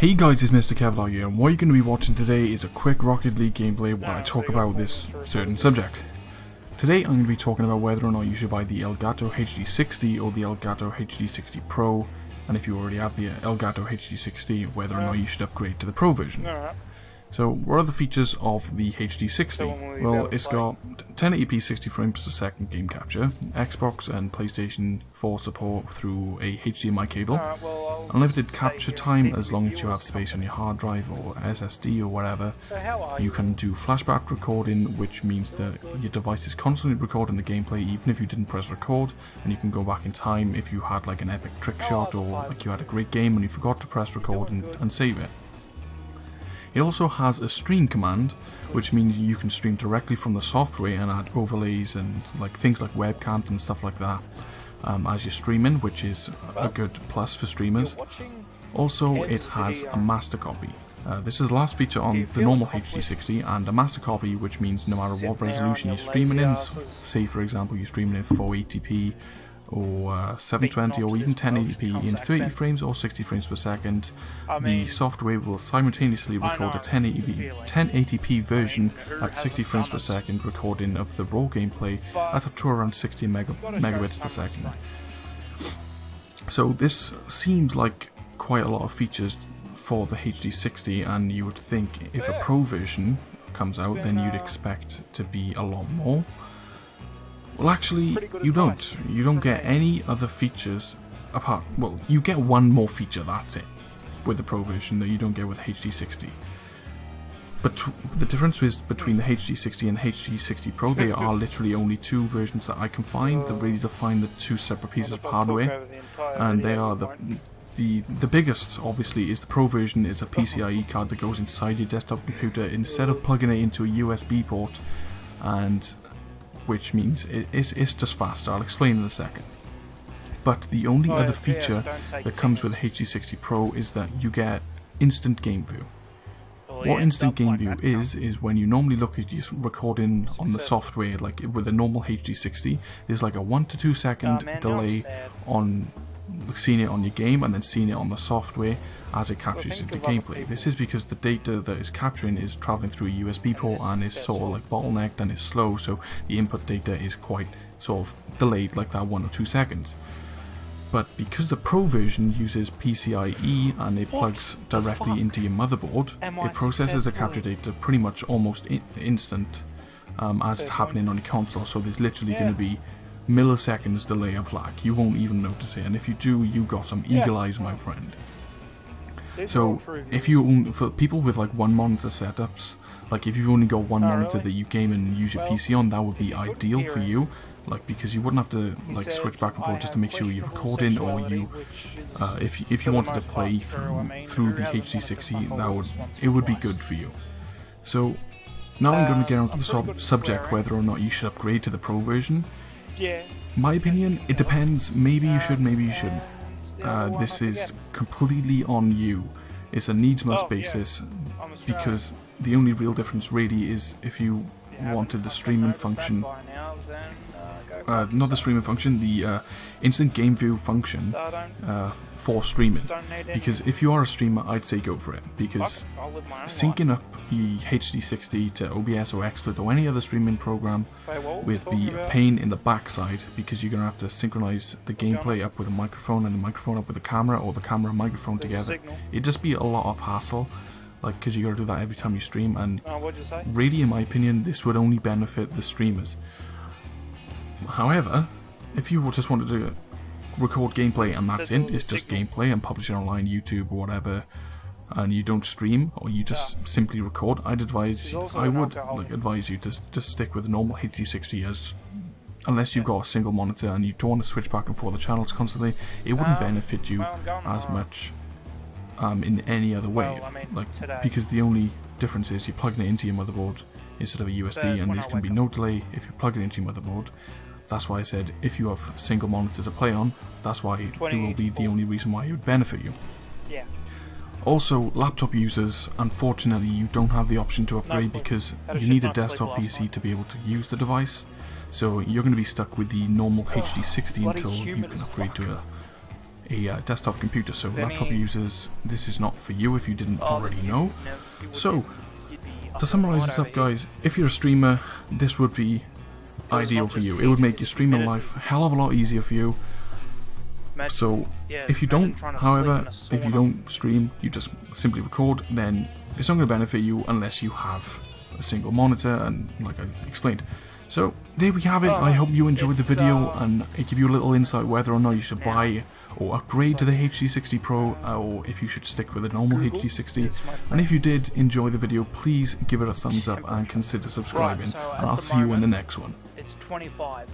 Hey guys, it's Mr. Kevlar here, and what you're going to be watching today is a quick Rocket League gameplay where I talk about this certain subject. Today I'm going to be talking about whether or not you should buy the Elgato HD60 or the Elgato HD60 Pro, and if you already have the Elgato HD60, whether or not you should upgrade to the Pro version. So, what are the features of the HD60? Well, it's got 1080p 60 frames per second game capture, Xbox and PlayStation 4 support through a HDMI cable, unlimited capture time as long as you have space on your hard drive or SSD or whatever. You can do flashback recording, which means that your device is constantly recording the gameplay even if you didn't press record, and you can go back in time if you had like an epic trick shot or like you had a great game and you forgot to press record and save it. It also has a stream command, which means you can stream directly from the software and add overlays and like things like webcams and stuff like that as you're streaming, which is a good plus for streamers. Also, it has a master copy. This is the last feature on the normal HD60, and a master copy, which means no matter what resolution you're streaming in, say for example you're streaming in 480p or 720 or even 1080p in 30 frames or 60 frames per second, the software will simultaneously record a 1080p version at 60 frames per second recording of the raw gameplay at up to around 60 megabits per second. So this seems like quite a lot of features for the HD60, and you would think if a Pro version comes out then you'd expect to be a lot more. Well, actually, you don't. You don't get any other features apart. Well, you get one more feature, that's it, with the Pro version that you don't get with HD60. But the difference is between the HD60 and the HD60 Pro, there are literally only two versions that I can find that really define the two separate pieces of hardware, and they are the biggest, obviously, is the Pro version is a PCIe card that goes inside your desktop computer instead of plugging it into a USB port, and which means it's just faster. I'll explain in a second. But the only other feature that comes with the HD60 Pro is that you get instant game view. What instant game view is when you normally look at your recording on the software, like with a normal HD60, there's like a 1 to 2 second delay on seeing it on your game and then seeing it on the software as it captures into gameplay. This is because the data that is capturing is traveling through a USB port and is sort of like bottlenecked and is slow, so the input data is quite sort of delayed, like that 1 or 2 seconds. But because the Pro version uses PCIe and it plugs directly into your motherboard, it processes the capture data pretty much almost instant as it's happening on your console, so there's literally going to be milliseconds delay of lag. You won't even notice it, and if you do, you got some eagle eyes, my friend. So if you, for people with like one monitor setups, like if you've only got one monitor that you game and use your PC on, that would be ideal for you, like because you wouldn't have to like switch back and forth just to make sure you're recording, or you if you wanted to play through the HD60, it would be good for you. So now I'm going to get onto the subject whether or not you should upgrade to the Pro version. My opinion, it depends. Maybe you should, maybe you shouldn't. This is completely on you. It's a needs-must basis, because the only real difference really is if you wanted the streaming function, not the streaming function, the instant game view function for streaming. Because if you are a streamer, I'd say go for it, because syncing up your HD60 to OBS or XSplit or any other streaming program would be a pain in the backside, because you're going to have to synchronize the gameplay up with a microphone and the microphone up with the camera, or the camera and microphone together. It'd just be a lot of hassle, like, because you got to do that every time you stream, and really in my opinion this would only benefit the streamers. However, if you just wanted to record gameplay and that's it, it's just gameplay and publish it online, YouTube or whatever, and you don't stream, or you just simply record, I would advise you to just stick with the normal HD60, unless you've got a single monitor and you don't want to switch back and forth the channels constantly. It wouldn't benefit you as much in any other way, because the only difference is you're plugging it into your motherboard instead of a USB, and there's going to be no delay if you plug it into your motherboard. That's why I said if you have a single monitor to play on, that's why it will be the only reason why it would benefit you. Also, laptop users, unfortunately you don't have the option to upgrade, because you need a desktop PC to be able to use the device, so you're going to be stuck with the normal HD60 until you can upgrade to a desktop computer, so laptop users, this is not for you if you didn't already know. So, to summarize this up guys, if you're a streamer, this would be ideal for you. It would make your streaming life a hell of a lot easier for you. So, if you don't, however, if you don't stream, you just simply record, then it's not going to benefit you unless you have a single monitor, and like I explained. So, there we have it. I hope you enjoyed the video, and it gave you a little insight whether or not you should buy or upgrade to the HD60 Pro, or if you should stick with a normal HD60. And if you did enjoy the video, please give it a thumbs up and consider subscribing, and I'll see you in the next one. It's 25.